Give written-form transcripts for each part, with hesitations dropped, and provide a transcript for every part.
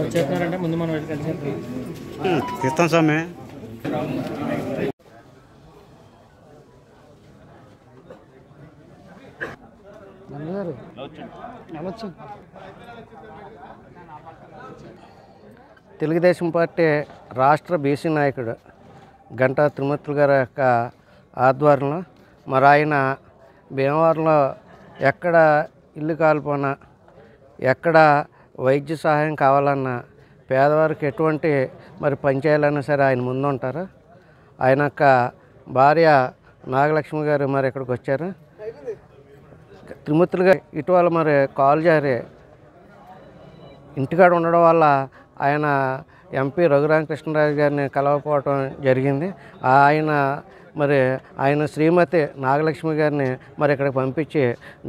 వచ్చేస్తున్నారంటే ముందు మనం తీస్తాం స్వామి. తెలుగుదేశం పార్టీ రాష్ట్ర బీసీ నాయకుడు గంటా త్రిమూర్తులు గారి యొక్క ఆధ్వర్యంలో మరి ఆయన భీమవరంలో ఎక్కడ ఇల్లు కాలిపోనా, ఎక్కడ వైద్య సహాయం కావాలన్నా, పేదవారికి ఎటువంటి మరి పనిచేయాలన్నా సరే ఆయన ముందు ఉంటారు. ఆయన యొక్క భార్య నాగలక్ష్మి గారు మరి ఇక్కడికి వచ్చారు. త్రిమూర్తులు గారు ఇటీవల మరి కాలు జారి ఇంటికాడ ఉండడం వల్ల ఆయన ఎంపీ రఘురామకృష్ణరాజు గారిని కలవకపోవటం జరిగింది. ఆయన శ్రీమతి నాగలక్ష్మి గారిని మరి ఇక్కడికి పంపించి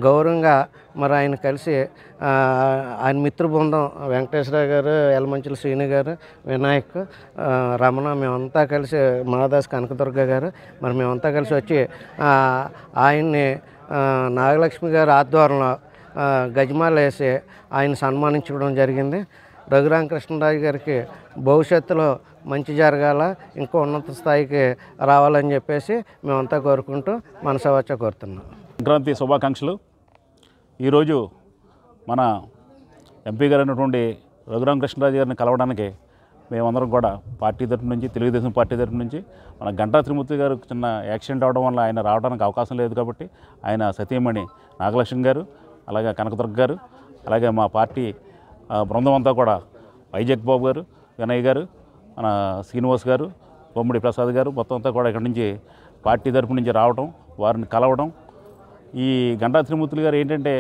గౌరవంగా మరి ఆయన కలిసి ఆయన మిత్ర బృందం వెంకటేశ్వర గారు, యలమంచిల శ్రీను గారు, వినాయక్, రమణ, మేమంతా కలిసి మాదాస్ కనకదుర్గ గారు మరి మేమంతా కలిసి వచ్చి ఆయన్ని నాగలక్ష్మి గారి ఆధ్వర్యంలో గజమాల వేసి ఆయన సన్మానించడం జరిగింది. రఘురామకృష్ణరాజు గారికి భవిష్యత్తులో మంచి జరగాల, ఇంకో ఉన్నత స్థాయికి రావాలని చెప్పేసి మేమంతా కోరుకుంటూ మనసావాచ కోరుతున్నాం. సంక్రాంతి శుభాకాంక్షలు. ఈరోజు మన ఎంపీ గారు అయినటువంటి రఘురామకృష్ణరాజు గారిని కలవడానికి మేమందరం కూడా పార్టీ తరఫు నుంచి, తెలుగుదేశం పార్టీ తరఫు నుంచి మన గంటా త్రిమూర్తి గారు చిన్న యాక్సిడెంట్ అవడం వల్ల ఆయన రావడానికి అవకాశం లేదు కాబట్టి ఆయన సతీమణి నాగలక్ష్మి గారు, అలాగే కనకదుర్గ గారు, అలాగే మా పార్టీ బృందం అంతా కూడా వైజాగ్ బాబు గారు, వినయ్ గారు, మన శ్రీనివాస్ గారు, బొమ్మడి ప్రసాద్ గారు మొత్తం అంతా కూడా ఇక్కడ నుంచి పార్టీ తరఫు నుంచి రావడం, వారిని కలవడం. ఈ గంటా త్రిమూర్తులు గారు ఏంటంటే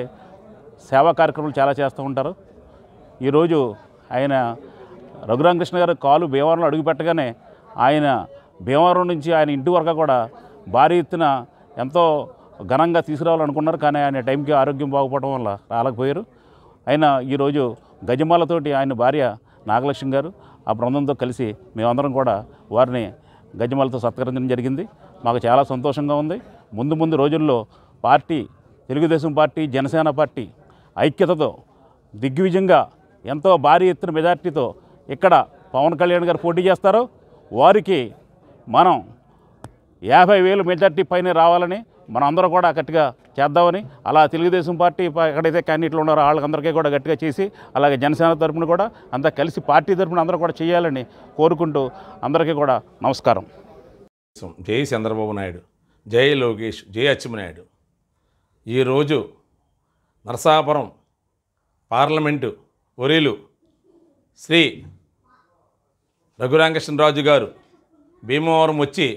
సేవా కార్యక్రమాలు చాలా చేస్తూ ఉంటారు. ఈరోజు ఆయన రఘురామకృష్ణ గారు కాలు భీమవరంలో అడుగుపెట్టగానే ఆయన భీమవరం నుంచి ఆయన ఇంటి వరకు కూడా భారీ ఎత్తున ఎంతో ఘనంగా తీసుకురావాలనుకున్నారు. కానీ ఆయన టైంకి ఆరోగ్యం బాగుపడడం వల్ల రాలేకపోయారు. ఆయన ఈరోజు గజమాలతోటి ఆయన భార్య నాగలక్ష్మి గారు ఆ బృందంతో కలిసి మేమందరం కూడా వారిని గజమాలతో సత్కరించడం జరిగింది. మాకు చాలా సంతోషంగా ఉంది. ముందు రోజుల్లో party, Telugu Desam party, Janasena party ఐక్యతతో దిగ్విజయంగా ఎంతో భారీ ఎత్తున మెజార్టీతో ఇక్కడ పవన్ కళ్యాణ్ గారు పోటీ చేస్తారో వారికి మనం 50,000 మెజార్టీ పైన రావాలని మనం అందరూ కూడా గట్టిగా చేద్దామని, అలా తెలుగుదేశం పార్టీ ఎక్కడైతే క్యాండిడేట్లు ఉన్నారో వాళ్ళందరికీ కూడా గట్టిగా చేసి, అలాగే జనసేన తరపున కూడా అంతా కలిసి పార్టీ తరపున అందరూ కూడా చేయాలని కోరుకుంటూ అందరికీ కూడా నమస్కారం. జై చంద్రబాబు నాయుడు, జై లోకేష్, జై అచ్చెన్నాయుడు. ఈరోజు నరసాపురం పార్లమెంటు ఒరీలు శ్రీ రఘురామకృష్ణరాజు గారు భీమవరం వచ్చి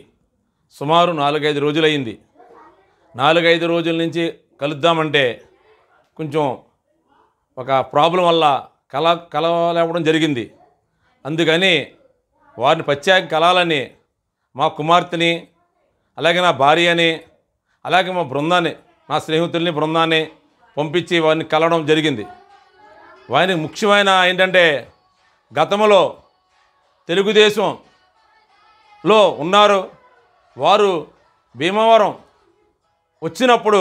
సుమారు 4-5 రోజులైంది. 4-5 రోజుల నుంచి కలుద్దామంటే కొంచెం ఒక ప్రాబ్లం వల్ల కలవలేవడం జరిగింది. అందుకని వారిని ప్రత్యేక కలాలని మా కుమార్తెని, అలాగే నా భార్యని, అలాగే మా బృందాన్ని, నా స్నేహితుల్ని బృందాన్ని పంపించి వారిని కలవడం జరిగింది. వారికి ముఖ్యమైన ఏంటంటే గతంలో తెలుగుదేశంలో ఉన్నారు. వారు భీమవరం వచ్చినప్పుడు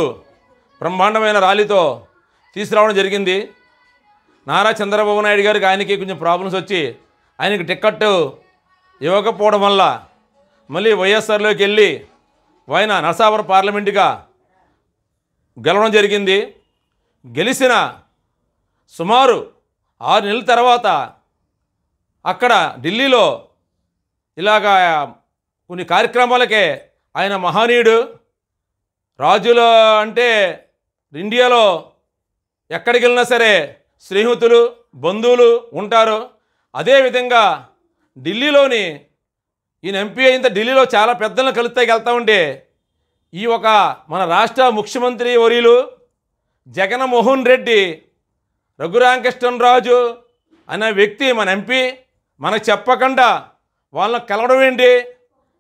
బ్రహ్మాండమైన ర్యాలీతో తీసుకురావడం జరిగింది. నారా చంద్రబాబు నాయుడు గారికి ఆయనకి కొంచెం ప్రాబ్లమ్స్ వచ్చి ఆయనకి టికెట్ ఇవ్వకపోవడం వల్ల మళ్ళీ వైఎస్ఆర్లోకి వెళ్ళి ఆయన నరసాపురం పార్లమెంటుగా గెలవడం జరిగింది. గెలిచిన సుమారు 6 నెలల తర్వాత అక్కడ ఢిల్లీలో ఇలాగా కొన్ని కార్యక్రమాలకే ఆయన మహనీయుడు. రాజులు అంటే ఇండియాలో ఎక్కడికి వెళ్ళినా సరే స్నేహితులు, బంధువులు ఉంటారు. అదేవిధంగా ఢిల్లీలోని ఈయన ఎంపీ అయిన ఢిల్లీలో చాలా పెద్దలను వెళ్తూ ఉంటే ఈ ఒక మన రాష్ట్ర ముఖ్యమంత్రి వర్యులు జగన్మోహన్ రెడ్డి రఘురామకృష్ణరాజు అనే వ్యక్తి మన ఎంపీ మనకు చెప్పకుండా వాళ్ళని కలవడం ఏంటి,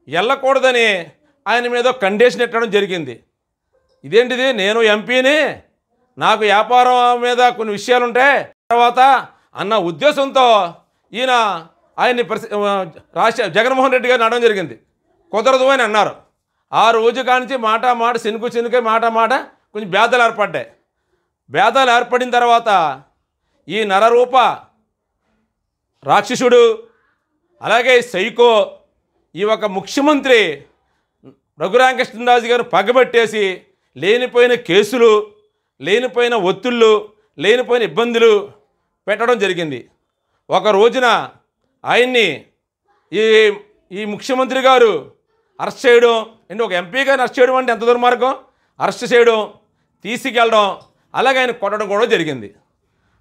వెళ్ళకూడదని ఆయన మీద కండిషన్ పెట్టడం జరిగింది. ఇదేంటిది, నేను ఎంపీని, నాకు వ్యాపారం మీద కొన్ని విషయాలు ఉంటాయి తర్వాత అన్న ఉద్దేశంతో ఈయన ఆయన్ని రాష్ట్ర జగన్మోహన్ రెడ్డి గారిని అనడం జరిగింది. కుదరదు అని అన్నారు. ఆ రోజు కానించి మాట శనుకే మాట కొంచెం భేదాలు ఏర్పడ్డాయి. భేదాలు ఏర్పడిన తర్వాత ఈ నరరూప రాక్షసుడు, అలాగే సైకో, ఈ ఒక ముఖ్యమంత్రి రఘురామకృష్ణరాజు గారు పగబట్టేసి లేనిపోయిన కేసులు, లేనిపోయిన ఒత్తిళ్ళు, లేనిపోయిన ఇబ్బందులు పెట్టడం జరిగింది. ఒక రోజున ఆయన్ని ఈ ముఖ్యమంత్రి గారు అరెస్ట్ చేయడం అంటే, ఒక ఎంపీ గారిని అరెస్ట్ చేయడం అంటే ఎంత దుర్మార్గం, అరెస్ట్ చేయడం, తీసుకెళ్ళడం, అలాగే ఆయన కొట్టడం కూడా జరిగింది.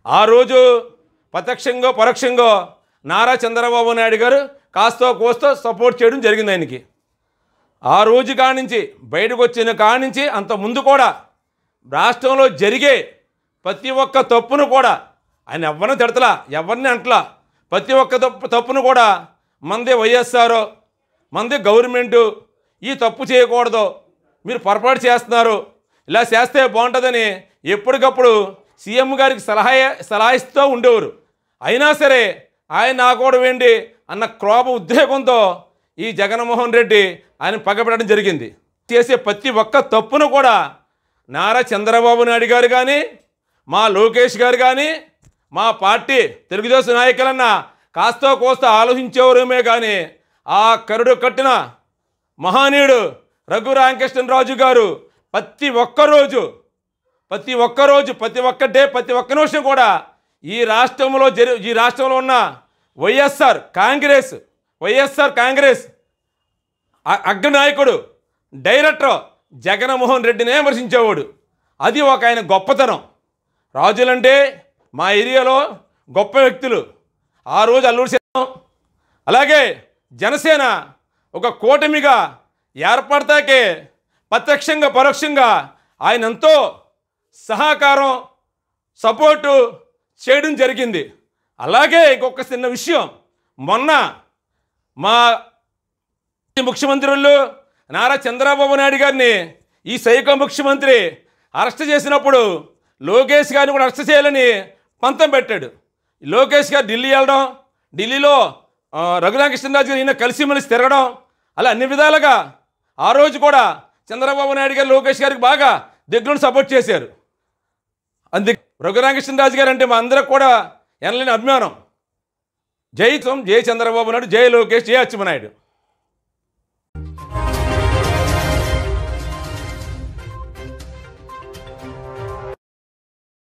ఆ రోజు ప్రత్యక్షంగా పరోక్షంగా నారా చంద్రబాబు నాయుడు గారు కాస్తో కోస్తో సపోర్ట్ చేయడం జరిగింది ఆయనకి. ఆ రోజు కానించి బయటకు వచ్చిన కానించి అంత ముందు కూడా రాష్ట్రంలో జరిగే ప్రతి ఒక్క తప్పును కూడా ఆయన ఎవరిని తిడతలా, ఎవరిని అంటలా, ప్రతి ఒక్క తప్పును కూడా మందే వైఎస్ఆర్, మందే గవర్నమెంటు, ఈ తప్పు చేయకూడదు, మీరు పొరపాటు చేస్తున్నారు, ఇలా చేస్తే బాగుంటుందని ఎప్పటికప్పుడు సీఎం గారికి సలహా ఇస్తూ ఉండేవారు. అయినా సరే ఆయన ఆకోవడం ఏంటి అన్న క్రోధ ఉద్రేకంతో ఈ జగన్మోహన్ రెడ్డి ఆయన పగబెట్టడం జరిగింది. చేసే ప్రతి ఒక్క తప్పును కూడా నారా చంద్రబాబు నాయుడు గారు కానీ, మా లోకేష్ గారు కానీ, మా పార్టీ తెలుగుదేశం నాయకులన్నా కాస్తో కోస్తో ఆలోచించేవారేమే కానీ ఆ కరుడు కట్టిన మహనీయుడు రఘురామకృష్ణరాజు గారు ప్రతి ఒక్క నిమిషం కూడా ఈ రాష్ట్రంలో ఉన్న వైఎస్ఆర్ కాంగ్రెస్ అగ్రనాయకుడు డైరెక్టర్ జగన్మోహన్ రెడ్డినే విమర్శించేవాడు. అది ఒక ఆయన గొప్పతనం. రాజులంటే మా ఏరియాలో గొప్ప వ్యక్తులు. ఆ రోజు అల్లూరి సీతారాం, అలాగే జనసేన ఒక కూటమిగా ఏర్పడతాకే ప్రత్యక్షంగా పరోక్షంగా ఆయన ఎంతో సహకారం, సపోర్టు చేయడం జరిగింది. అలాగే ఇంకొక చిన్న విషయం, మొన్న మా ముఖ్యమంత్రులు నారా చంద్రబాబు నాయుడు గారిని ఈ సైకో ముఖ్యమంత్రి అరెస్ట్ చేసినప్పుడు లోకేష్ గారిని కూడా అరెస్ట్ చేయాలని పంతం పెట్టాడు. లోకేష్ గారు ఢిల్లీ వెళ్ళడం, ఢిల్లీలో రఘురామకృష్ణరాజు గారు ఈయన కలిసిమెలిసి తిరగడం, అలా అన్ని విధాలుగా ఆ రోజు కూడా చంద్రబాబు నాయుడు గారు లోకేష్ గారికి బాగా దగ్గర సపోర్ట్ చేశారు. అందుకే రఘురామకృష్ణరాజు గారు అంటే మా అందరికి కూడా ఎనలేని అభిమానం. జై చంద్రబాబు నాయుడు, జై లోకేష్, జై అచ్చెన్నాయుడు.